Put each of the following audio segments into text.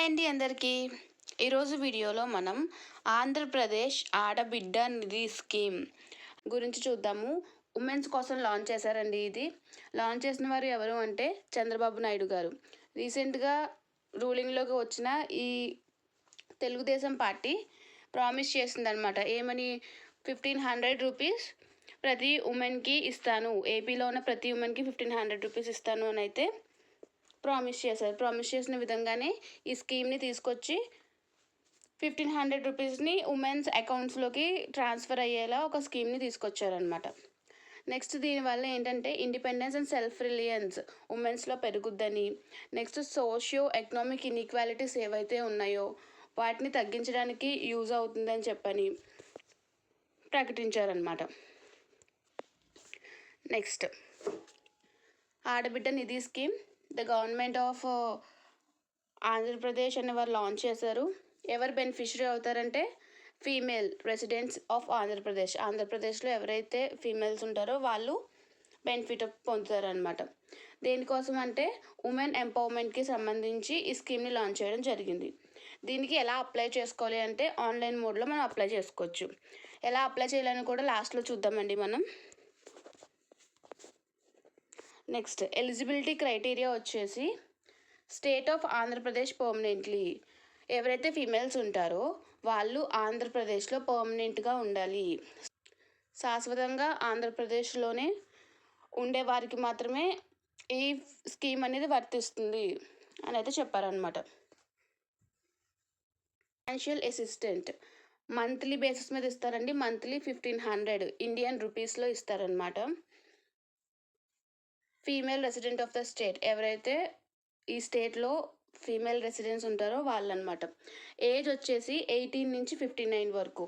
Hi అండి అందరికీ. ఈరోజు వీడియోలో మనం ఆంధ్రప్రదేశ్ ఆడబిడ్డ నిధి స్కీమ్ గురించి చూద్దాము. ఉమెన్స్ కోసం లాంచ్ చేశారండి. ఇది లాంచ్ చేసిన వారు ఎవరు అంటే చంద్రబాబు నాయుడు గారు. రీసెంట్గా రూలింగ్లోకి వచ్చిన ఈ తెలుగుదేశం పార్టీ ప్రామిస్ చేసిందనమాట. ఏమని 1500 రూపీస్ ప్రతి ఉమెన్కి ఇస్తాను, ఏపీలో ఉన్న ప్రతి ఉమెన్కి 1500 రూపీస్ ఇస్తాను అని అయితే ప్రామిస్ చేశారు. ప్రామిస్ చేసిన విధంగానే ఈ స్కీమ్ని తీసుకొచ్చి 1500 రూపీస్ని ఉమెన్స్ అకౌంట్స్లోకి ట్రాన్స్ఫర్ అయ్యేలా ఒక స్కీమ్ని తీసుకొచ్చారనమాట. నెక్స్ట్ దీనివల్ల ఏంటంటే ఇండిపెండెన్స్ అండ్ సెల్ఫ్ రిలయన్స్ ఉమెన్స్లో పెరుగుద్దని, నెక్స్ట్ సోషియో ఎకనామిక్ ఇన్ఈక్వాలిటీస్ ఏవైతే ఉన్నాయో వాటిని తగ్గించడానికి యూజ్ అవుతుందని చెప్పని ప్రకటించారనమాట. Next Aadabidda Nidhi scheme the government of Andhra Pradesh అని వారు లాంచ్ చేశారు. ఎవరు బెనిఫిషరీ అవుతారంటే ఫీమేల్ రెసిడెంట్స్ ఆఫ్ ఆంధ్రప్రదేశ్లో ఎవరైతే ఫీమేల్స్ ఉంటారో వాళ్ళు బెనిఫిట్ పొందుతారనమాట. దేనికోసం అంటే ఉమెన్ ఎంపవర్మెంట్కి సంబంధించి ఈ స్కీమ్ని లాంచ్ చేయడం జరిగింది. దీనికి ఎలా అప్లై చేసుకోవాలి అంటే ఆన్లైన్ మోడ్లో మనం అప్లై చేసుకోవచ్చు. ఎలా అప్లై చేయాలని కూడా లాస్ట్లో చూద్దామండి మనం. నెక్స్ట్ ఎలిజిబిలిటీ క్రైటీరియా వచ్చేసి స్టేట్ ఆఫ్ ఆంధ్రప్రదేశ్ పర్మనెంట్లీ. ఎవరైతే ఫీమేల్స్ ఉంటారో వాళ్ళు ఆంధ్రప్రదేశ్లో పర్మనెంట్గా ఉండాలి. శాశ్వతంగా ఆంధ్రప్రదేశ్లోనే ఉండే వారికి మాత్రమే ఈ స్కీమ్ అనేది వర్తిస్తుంది అని అయితే చెప్పారనమాట. ఫైనాన్షియల్ అసిస్టెంట్ మంత్లీ బేసిస్ మీద ఇస్తారండి. మంత్లీ 1500 ఇండియన్ రూపీస్లో ఇస్తారనమాట. Female resident of the state ఎవరైతే ఈ స్టేట్లో ఫీమేల్ రెసిడెంట్స్ ఉంటారో వాళ్ళనమాట. ఏజ్ వచ్చేసి 18 నుంచి 59 వరకు.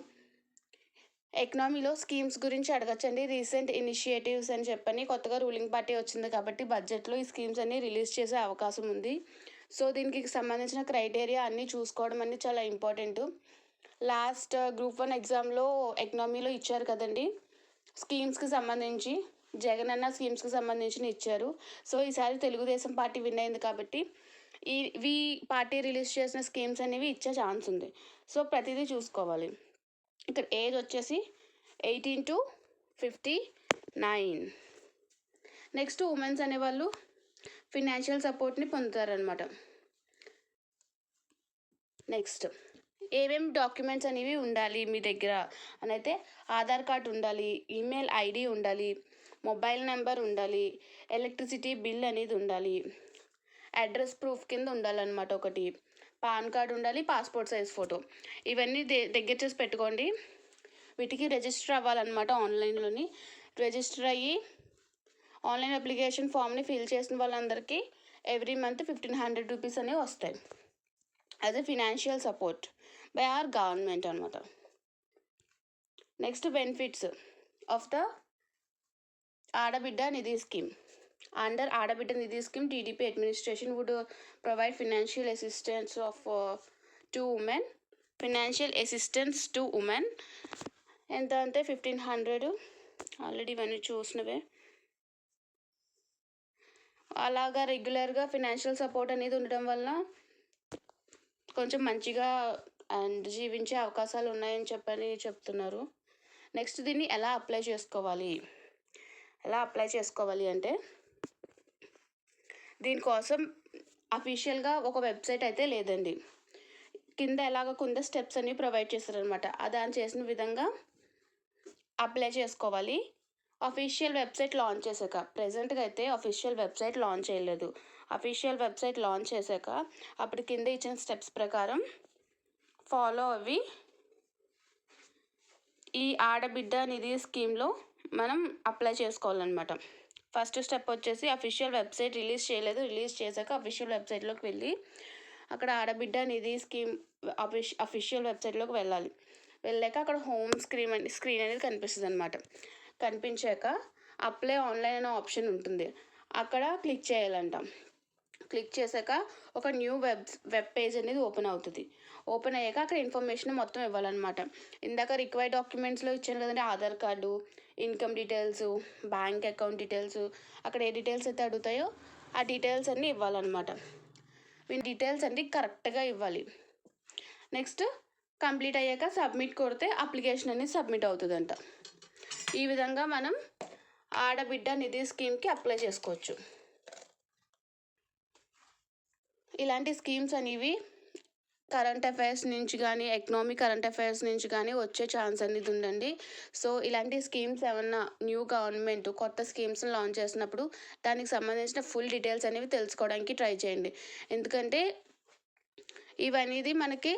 ఎకనామీలో స్కీమ్స్ గురించి అడగచ్చండి. రీసెంట్ ఇనిషియేటివ్స్ అని చెప్పని కొత్తగా రూలింగ్ పార్టీ వచ్చింది కాబట్టి బడ్జెట్లో ఈ స్కీమ్స్ అన్ని రిలీజ్ చేసే అవకాశం ఉంది. సో దీనికి సంబంధించిన క్రైటీరియా అన్నీ చూసుకోవడం అనేది చాలా ఇంపార్టెంట్. లాస్ట్ గ్రూప్ 1 ఎగ్జామ్లో ఎకనామీలో ఇచ్చారు కదండి స్కీమ్స్కి సంబంధించి, జగనన్న స్కీమ్స్కి సంబంధించి ఇచ్చారు. సో ఈసారి తెలుగుదేశం పార్టీ విన్ అయింది కాబట్టి ఈ పార్టీ రిలీజ్ చేసిన స్కీమ్స్ అనేవి ఇచ్చే ఛాన్స్ ఉంది. సో ప్రతిదీ చూసుకోవాలి. ఇక్కడ ఏజ్ వచ్చేసి 18 to 59. నెక్స్ట్ ఉమెన్స్ అనేవాళ్ళు ఫినాన్షియల్ సపోర్ట్ని పొందుతారనమాట. నెక్స్ట్ ఏమేమి డాక్యుమెంట్స్ అనేవి ఉండాలి మీ దగ్గర అని అయితే ఆధార్ కార్డ్ ఉండాలి, ఈమెయిల్ ఐడి ఉండాలి, మొబైల్ నెంబర్ ఉండాలి, ఎలక్ట్రిసిటీ బిల్ అనేది ఉండాలి, అడ్రస్ ప్రూఫ్ కింద ఉండాలన్నమాట ఒకటి, పాన్ కార్డ్ ఉండాలి, పాస్పోర్ట్ సైజ్ ఫోటో. ఇవన్నీ దగ్గర చేసి పెట్టుకోండి. వీటికి రిజిస్టర్ అవ్వాలన్నమాట. ఆన్లైన్లోని రిజిస్టర్ అయ్యి ఆన్లైన్ అప్లికేషన్ ఫామ్ని ఫిల్ చేసిన వాళ్ళందరికీ ఎవ్రీ మంత్ 1500 రూపీస్ అనేవి వస్తాయి as a financial support by our government అనమాట. Next benefits of the Adabidda Nidhi scheme. Under Adabidda Nidhi scheme, TDP administration would provide financial assistance to women. Financial assistance to women ఎంత అంటే 1500 already ఇవన్నీ చూసినవే. అలాగా రెగ్యులర్గా financial support అనేది ఉండడం వల్ల కొంచెం మంచిగా అండ్ జీవించే అవకాశాలు ఉన్నాయని చెప్పని చెప్తున్నారు. నెక్స్ట్ దీన్ని ఎలా అప్లై చేసుకోవాలి అంటే దీనికోసం అఫీషియల్గా ఒక వెబ్సైట్ అయితే లేదండి. కింద స్టెప్స్ అన్ని ప్రొవైడ్ చేస్తారనమాట. దాన్ని చేసిన విధంగా అప్లై చేసుకోవాలి. అఫీషియల్ వెబ్సైట్ లాంచ్ చేశాక, ప్రెజెంట్గా అయితే అఫీషియల్ వెబ్సైట్ లాంచ్ చేయలేదు. అఫీషియల్ వెబ్సైట్ లాంచ్ చేశాక అప్పుడు కింద ఇచ్చిన స్టెప్స్ ప్రకారం ఫాలో అవి ఈ ఆడబిడ్డ నిధి స్కీమ్లో మనం అప్లై చేసుకోవాలన్నమాట. ఫస్ట్ స్టెప్ వచ్చేసి అఫీషియల్ వెబ్సైట్ రిలీజ్ చేశాక అఫీషియల్ వెబ్సైట్లోకి వెళ్ళి అక్కడ ఆడబిడ్డ నిధి స్కీమ్ అఫీషియల్ వెబ్సైట్లోకి వెళ్ళాక అక్కడ హోమ్ స్క్రీన్ అనేది కనిపిస్తుంది అనమాట. కనిపించాక అప్లై ఆన్లైన్ అనే ఆప్షన్ ఉంటుంది. అక్కడ క్లిక్ చేయాలంట. క్లిక్ చేశాక ఒక న్యూ వెబ్ పేజ్ అనేది ఓపెన్ అవుతుంది. ఓపెన్ అయ్యాక అక్కడ ఇన్ఫర్మేషన్ మొత్తం ఇవ్వాలన్నమాట. ఇందాక రిక్వైర్డ్ డాక్యుమెంట్స్లో ఇచ్చాను కదండి, Aadhaar card, income details, bank account details, అక్కడ ఏ డీటెయిల్స్ అయితే అడుగుతాయో ఆ డీటెయిల్స్ అన్నీ ఇవ్వాలన్నమాట. వీటి డీటెయిల్స్ అన్నీ కరెక్ట్గా ఇవ్వాలి. నెక్స్ట్ కంప్లీట్ అయ్యాక సబ్మిట్ కొడితే అప్లికేషన్ అనేది సబ్మిట్ అవుతుందంట. ఈ విధంగా మనం ఆడబిడ్డ నిధి స్కీమ్కి అప్లై చేసుకోవచ్చు. ఇలాంటి స్కీమ్స్ అనేవి కరెంట్ అఫైర్స్ నుంచి కానీ ఎకనామిక్ కరెంట్ అఫైర్స్ నుంచి కానీ వచ్చే ఛాన్స్ అనేది ఉందండి. సో ఇలాంటి స్కీమ్స్ ఏమన్నా న్యూ గవర్నమెంట్ కొత్త స్కీమ్స్ని లాంచ్ చేసినప్పుడు దానికి సంబంధించిన ఫుల్ డీటెయిల్స్ అనేవి తెలుసుకోవడానికి ట్రై చేయండి. ఎందుకంటే ఇవనేది మనకి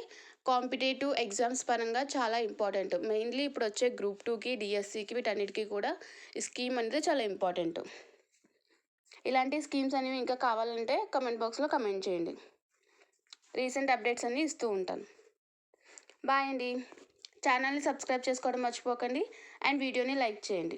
కాంపిటేటివ్ ఎగ్జామ్స్ పరంగా చాలా ఇంపార్టెంట్. మెయిన్లీ ఇప్పుడు వచ్చే గ్రూప్ 2కి డిఎస్సికి వీటన్నిటికీ కూడా ఈ స్కీమ్ అనేది చాలా ఇంపార్టెంట్. ఇలాంటి స్కీమ్స్ అనేవి ఇంకా కావాలంటే కమెంట్ బాక్స్లో కమెంట్ చేయండి. రీసెంట్ అప్డేట్స్ అన్నీ ఇస్తూ ఉంటాను. బాయ్ అండి. ఛానల్ని సబ్స్క్రైబ్ చేసుకోవడం మర్చిపోకండి అండ్ వీడియోని లైక్ చేయండి.